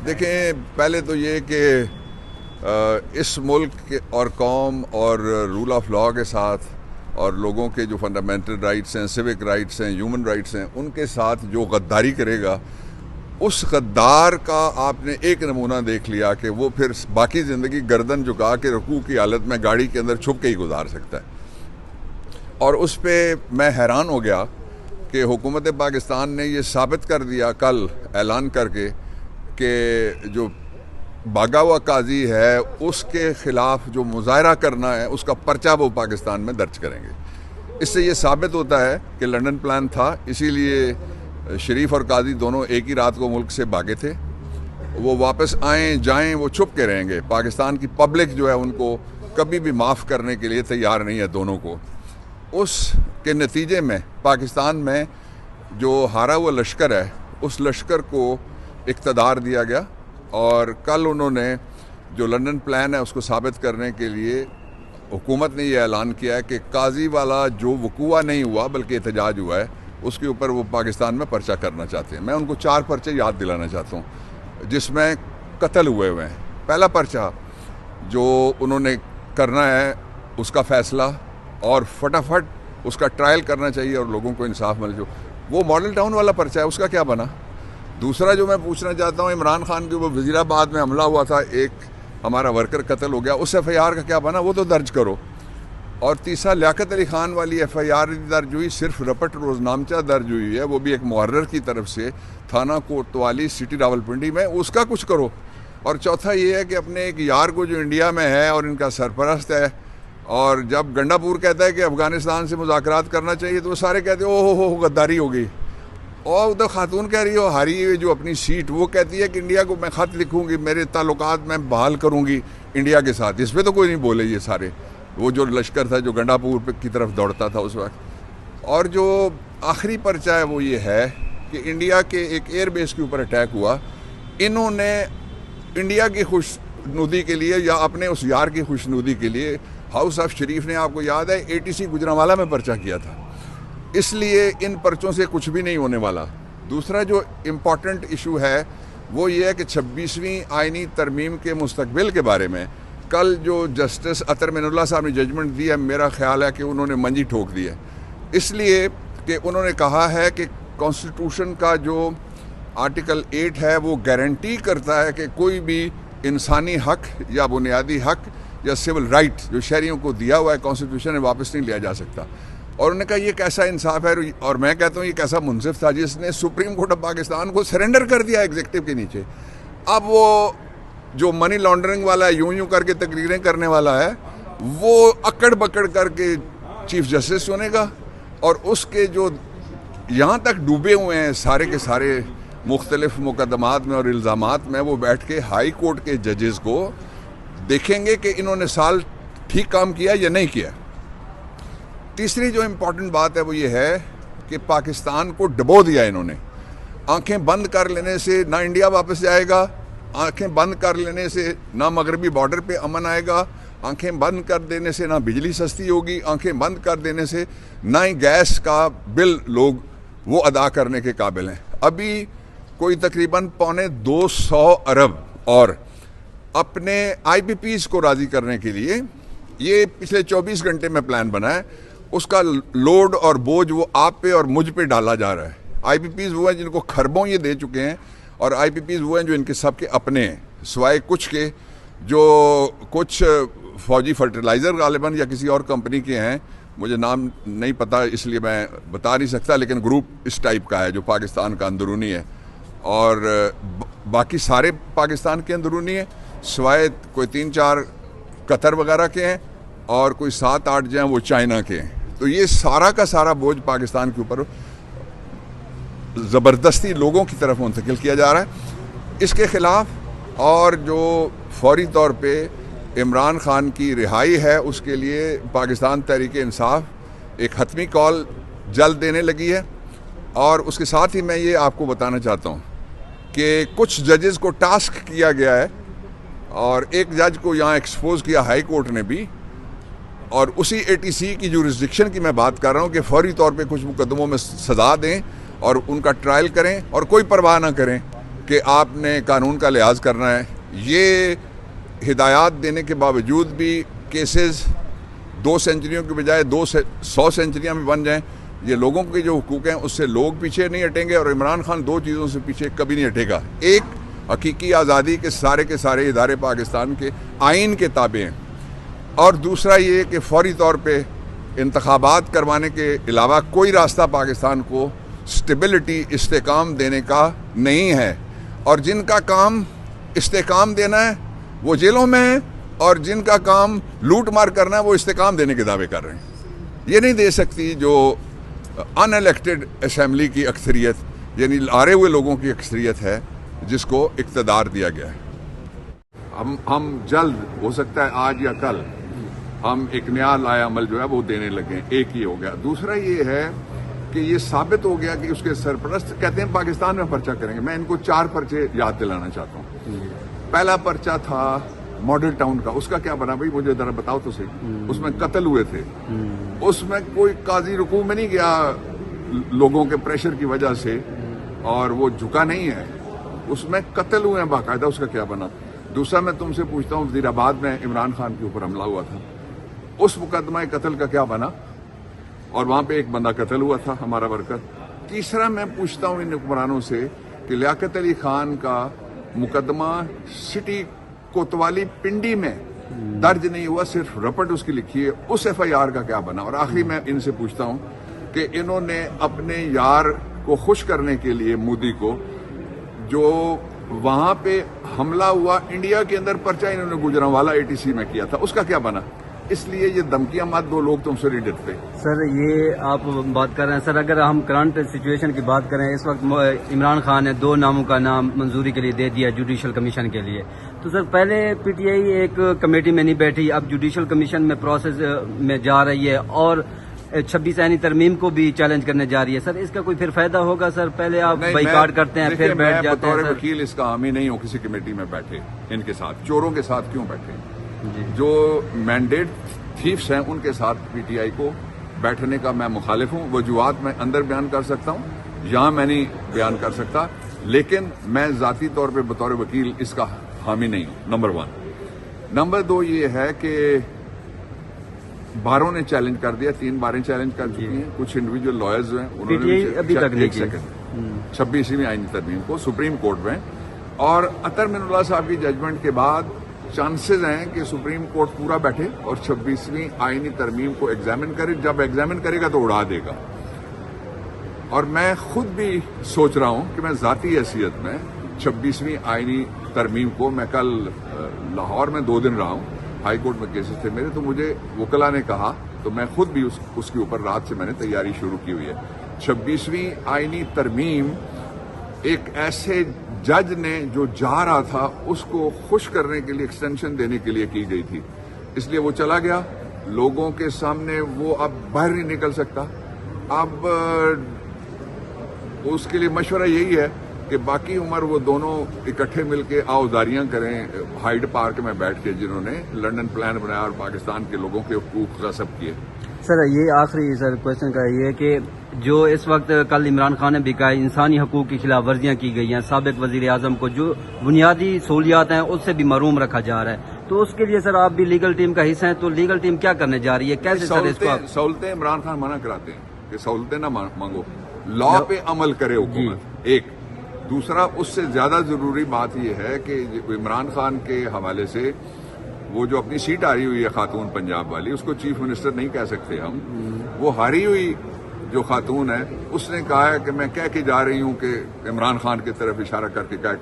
دیکھیں، پہلے تو یہ کہ اس ملک اور قوم اور رول آف لاء کے ساتھ اور لوگوں کے جو فنڈامنٹل رائٹس ہیں، سیوک رائٹس ہیں، ہیومن رائٹس ہیں، ان کے ساتھ جو غداری کرے گا، اس غدار کا آپ نے ایک نمونہ دیکھ لیا کہ وہ پھر باقی زندگی گردن جھکا کے رکوع کی حالت میں گاڑی کے اندر چھپ کے ہی گزار سکتا ہے۔ اور اس پہ میں حیران ہو گیا کہ حکومت پاکستان نے یہ ثابت کر دیا کل اعلان کر کے کہ جو بھاگا ہوا قاضی ہے اس کے خلاف جو مظاہرہ کرنا ہے اس کا پرچہ وہ پاکستان میں درج کریں گے۔ اس سے یہ ثابت ہوتا ہے کہ لنڈن پلان تھا، اسی لیے شریف اور قاضی دونوں ایک ہی رات کو ملک سے بھاگے تھے۔ وہ واپس آئیں جائیں وہ چھپ کے رہیں گے۔ پاکستان کی پبلک جو ہے ان کو کبھی بھی معاف کرنے کے لیے تیار نہیں ہے دونوں کو۔ اس کے نتیجے میں پاکستان میں جو ہارا ہوا لشکر ہے اس لشکر کو اقتدار دیا گیا، اور کل انہوں نے جو لنڈن پلان ہے اس کو ثابت کرنے کے لیے حکومت نے یہ اعلان کیا ہے کہ قاضی والا جو وقوع نہیں ہوا بلکہ احتجاج ہوا ہے اس کے اوپر وہ پاکستان میں پرچہ کرنا چاہتے ہیں۔ میں ان کو 4 پرچے یاد دلانا چاہتا ہوں جس میں قتل ہوئے ہیں۔ پہلا پرچہ جو انہوں نے کرنا ہے اس کا فیصلہ اور فٹافٹ اس کا ٹرائل کرنا چاہیے اور لوگوں کو انصاف مل جو وہ ماڈل ٹاؤن والا پرچہ ہے، اس کا کیا بنا؟ دوسرا جو میں پوچھنا چاہتا ہوں، عمران خان کے وہ وزیر آباد میں حملہ ہوا تھا، ایک ہمارا ورکر قتل ہو گیا، اس ایف آئی آر کا کیا بنا؟ وہ تو درج کرو۔ اور تیسرا لیاقت علی خان والی ایف آئی آر درج ہوئی، صرف رپٹ روزنامچہ درج ہوئی ہے، وہ بھی ایک محرر کی طرف سے تھانہ کوتوالی سٹی راولپنڈی میں، اس کا کچھ کرو۔ اور چوتھا یہ ہے کہ اپنے ایک یار کو جو انڈیا میں ہے اور ان کا سرپرست ہے، اور جب گنڈا پور کہتا ہے کہ افغانستان سے مذاکرات کرنا چاہیے تو وہ سارے کہتے ہیں او ہو غداری ہو گئی۔ اور ادھر خاتون کہہ رہی ہو ہاری ہوئی جو اپنی سیٹ، وہ کہتی ہے کہ انڈیا کو میں خط لکھوں گی، میرے تعلقات میں بحال کروں گی انڈیا کے ساتھ۔ اس پہ تو کوئی نہیں بولے یہ سارے، وہ جو لشکر تھا جو گنڈا پور کی طرف دوڑتا تھا اس وقت۔ اور جو آخری پرچہ ہے وہ یہ ہے کہ انڈیا کے ایک ایئر بیس کے اوپر اٹیک ہوا، انہوں نے انڈیا کی خوشنودی کے لیے یا اپنے اس یار کی خوشنودی کے لیے ہاؤس آف شریف نے، آپ کو یاد ہے، ATC گجرانوالہ میں پرچہ کیا تھا۔ اس لیے ان پرچوں سے کچھ بھی نہیں ہونے والا۔ دوسرا جو امپورٹنٹ ایشو ہے وہ یہ ہے کہ 26ویں آئینی ترمیم کے مستقبل کے بارے میں کل جو جسٹس اطہر من اللہ صاحب نے ججمنٹ دی ہے، میرا خیال ہے کہ انہوں نے منجی ٹھوک دی ہے، اس لیے کہ انہوں نے کہا ہے کہ کانسٹیٹیوشن کا جو آرٹیکل 8 ہے وہ گارنٹی کرتا ہے کہ کوئی بھی انسانی حق یا بنیادی حق یا سول رائٹ جو شہریوں کو دیا ہوا ہے کانسٹیٹیوشن نے واپس نہیں لیا جا سکتا۔ اور انہوں نے کہا یہ کیسا انصاف ہے، اور میں کہتا ہوں یہ کیسا منصف تھا جس نے سپریم کورٹ آف پاکستان کو سرنڈر کر دیا ایگزیکٹو کے نیچے۔ اب وہ جو منی لانڈرنگ والا ہے، یوں کر کے تقریریں کرنے والا ہے، وہ اکڑ بکڑ کر کے چیف جسٹس چنے گا، اور اس کے جو یہاں تک ڈوبے ہوئے ہیں سارے کے سارے مختلف مقدمات میں اور الزامات میں، وہ بیٹھ کے ہائی کورٹ کے ججز کو دیکھیں گے کہ انہوں نے سال ٹھیک کام کیا یا نہیں کیا۔ تیسری جو امپورٹنٹ بات ہے وہ یہ ہے کہ پاکستان کو ڈبو دیا انہوں نے۔ آنکھیں بند کر لینے سے نہ انڈیا واپس جائے گا، آنکھیں بند کر لینے سے نہ مغربی بارڈر پہ امن آئے گا، آنکھیں بند کر دینے سے نہ بجلی سستی ہوگی، آنکھیں بند کر دینے سے نہ ہی گیس کا بل لوگ وہ ادا کرنے کے قابل ہیں۔ ابھی کوئی تقریباً 250 ارب اور اپنے آئی پی پیز کو راضی کرنے کے لیے یہ پچھلے 24 گھنٹے میں پلان بنا ہے، اس کا لوڈ اور بوجھ وہ آپ پہ اور مجھ پہ ڈالا جا رہا ہے۔ آئی پی پیز وہ ہیں جن کو خربوں یہ دے چکے ہیں، اور آئی پی پیز وہ ہیں جو ان کے سب کے اپنے ہیں، سوائے کچھ کے جو کچھ فوجی فرٹیلائزر غالباً یا کسی اور کمپنی کے ہیں، مجھے نام نہیں پتہ اس لیے میں بتا نہیں سکتا، لیکن گروپ اس ٹائپ کا ہے جو پاکستان کا اندرونی ہے، اور باقی سارے پاکستان کے اندرونی ہیں، سوائے کوئی 3-4 قطر وغیرہ کے ہیں اور کوئی 7-8 جو ہیں وہ چائنا کے ہیں۔ تو یہ سارا کا سارا بوجھ پاکستان کے اوپر زبردستی لوگوں کی طرف منتقل کیا جا رہا ہے۔ اس کے خلاف اور جو فوری طور پہ عمران خان کی رہائی ہے اس کے لیے پاکستان تحریک انصاف ایک حتمی کال جلد دینے لگی ہے، اور اس کے ساتھ ہی میں یہ آپ کو بتانا چاہتا ہوں کہ کچھ ججز کو ٹاسک کیا گیا ہے، اور ایک جج کو یہاں ایکسپوز کیا ہائی کورٹ نے بھی، اور اسی ATC کی جورسڈکشن کی میں بات کر رہا ہوں کہ فوری طور پہ کچھ مقدموں میں سزا دیں اور ان کا ٹرائل کریں اور کوئی پرواہ نہ کریں کہ آپ نے قانون کا لحاظ کرنا ہے. یہ ہدایات دینے کے باوجود بھی کیسز 2 سینچریوں کے بجائے 100 سینچریاں میں بن جائیں. یہ لوگوں کے جو حقوق ہیں اس سے لوگ پیچھے نہیں ہٹیں گے, اور عمران خان 2 چیزوں سے پیچھے کبھی نہیں ہٹے گا. ایک, حقیقی آزادی کے سارے ادارے پاکستان کے آئین کے تابع ہیں, اور دوسرا یہ کہ فوری طور پہ انتخابات کروانے کے علاوہ کوئی راستہ پاکستان کو اسٹیبلٹی, استحکام دینے کا نہیں ہے. اور جن کا کام استحکام دینا ہے وہ جیلوں میں ہیں, اور جن کا کام لوٹ مار کرنا ہے وہ استحکام دینے کے دعوے کر رہے ہیں. یہ نہیں دے سکتی جو ان الیکٹڈ اسمبلی کی اکثریت, یعنی ہارے ہوئے لوگوں کی اکثریت ہے, جس کو اقتدار دیا گیا ہے. ہم جلد, ہو سکتا ہے آج یا کل, ہم ایک نیا لایا عمل جو ہے وہ دینے لگے. ایک یہ ہو گیا. دوسرا یہ ہے کہ یہ ثابت ہو گیا کہ اس کے سرپرست کہتے ہیں پاکستان میں پرچہ کریں گے. میں ان کو 4 پرچے یاد دلانا چاہتا ہوں. پہلا پرچہ تھا ماڈل ٹاؤن کا. اس کا کیا بنا بھائی, مجھے ذرا بتاؤ تو صحیح. اس میں قتل ہوئے تھے. اس میں کوئی قاضی رکوع میں نہیں گیا لوگوں کے پریشر کی وجہ سے, اور وہ جھکا نہیں ہے. اس میں قتل ہوئے ہیں باقاعدہ. اس کا کیا بنا. دوسرا میں تم سے پوچھتا ہوں, وزیر آباد میں عمران خان کے اوپر حملہ ہوا تھا, اس مقدمہ قتل کا کیا بنا, اور وہاں پہ ایک بندہ قتل ہوا تھا, ہمارا ورکر. تیسرا میں پوچھتا ہوں ان حکمرانوں سے کہ لیاقت علی خان کا مقدمہ سٹی کوتوالی پنڈی میں درج نہیں ہوا, صرف رپٹ اس کی لکھی ہے, اس ایف آئی آر کا کیا بنا. اور آخری میں ان سے پوچھتا ہوں کہ انہوں نے اپنے یار کو خوش کرنے کے لیے, مودی کو, جو وہاں پہ حملہ ہوا انڈیا کے اندر, پرچہ انہوں نے گجرانوالہ ATC میں کیا تھا, اس کا کیا بنا. اس لیے یہ دھمکیاں مت دو, لوگ تم سے نہیں ڈرتے. سر یہ آپ بات کر رہے ہیں سر, اگر ہم کرنٹ سچویشن کی بات کریں, اس وقت عمران خان نے 2 ناموں کا نام منظوری کے لیے دے دیا جوڈیشل کمیشن کے لیے. تو سر پہلے PTI ایک کمیٹی میں نہیں بیٹھی, اب جوڈیشل کمیشن میں پروسیس میں جا رہی ہے, اور 26 آئینی ترمیم کو بھی چیلنج کرنے جا رہی ہے. سر اس کا کوئی پھر فائدہ ہوگا سر؟ پہلے آپ بائیکاٹ کرتے ہیں پھر بیٹھ جاتے ہیں. بطور وکیل اس کا حامی نہیں ہوں کسی کمیٹی میں بیٹھے. ان کے ساتھ چوروں کے ساتھ کیوں بیٹھے؟ جو مینڈیٹ تھیفس ہیں ان کے ساتھ PTI کو بیٹھنے کا میں مخالف ہوں. وجوہات میں اندر بیان کر سکتا ہوں, یہاں میں نہیں بیان کر سکتا, لیکن میں ذاتی طور پہ بطور وکیل اس کا حامی نہیں ہوں. نمبر 1. نمبر 2 یہ ہے کہ باروں نے چیلنج کر دیا, 3 باریں چیلنج کر چکی ہیں. کچھ انڈیویجل لائرز ہیں, انہوں نے ابھی تک نہیں کی 26ویں آئینی ترمیم کو سپریم کورٹ میں, اور اطہر من اللہ صاحب کی ججمنٹ کے بعد چانسز ہیں کہ سپریم کورٹ پورا بیٹھے اور 26ویں آئینی ترمیم کو ایگزامن کرے. جب ایگزامن کرے گا تو اڑا دے گا. اور میں خود بھی سوچ رہا ہوں کہ میں ذاتی حیثیت میں 26ویں آئینی ترمیم کو, میں کل لاہور میں 2 دن رہا ہوں, ہائی کورٹ میں کیسز تھے میرے, تو مجھے وکلا نے کہا, تو میں خود بھی اس کے اوپر رات سے میں نے تیاری شروع کی ہوئی ہے. 26ویں آئینی ترمیم ایک ایسے جج نے جو جا رہا تھا اس کو خوش کرنے کے لیے, ایکسٹینشن دینے کے لیے کی گئی تھی, اس لیے وہ چلا گیا لوگوں کے سامنے. وہ اب باہر نہیں نکل سکتا. اب اس کے لیے مشورہ یہی ہے کہ باقی عمر وہ دونوں اکٹھے مل کے آؤزاریاں کریں ہائیڈ پارک میں بیٹھ کے, جنہوں نے لنڈن پلان بنایا اور پاکستان کے لوگوں کے حقوق غصب کیے. سر یہ آخری کوشچن کا یہ کہ جو اس وقت کل عمران خان نے بھی کہا انسانی حقوق کی خلاف ورزیاں کی گئی ہیں, سابق وزیر اعظم کو جو بنیادی سہولیات ہیں اس سے بھی محروم رکھا جا رہا ہے, تو اس کے لیے سر آپ بھی لیگل ٹیم کا حصہ ہیں, تو لیگل ٹیم کیا کرنے جا رہی ہے, کیسے سر اس کو؟ سہولتیں عمران خان منع کراتے ہیں کہ سہولتیں نہ مانگو, لا پہ عمل کرے حکومت. ایک دوسرا, اس سے زیادہ ضروری بات یہ ہے کہ عمران خان کے حوالے سے وہ جو اپنی سیٹ ہاری ہوئی ہے خاتون پنجاب والی, اس کو چیف منسٹر نہیں کہہ سکتے ہم. وہ ہاری ہوئی جو خاتون ہے, اس نے کہا ہے کہ میں کہہ کے جا رہی ہوں کہ عمران خان کی طرف اشارہ کر کے کہا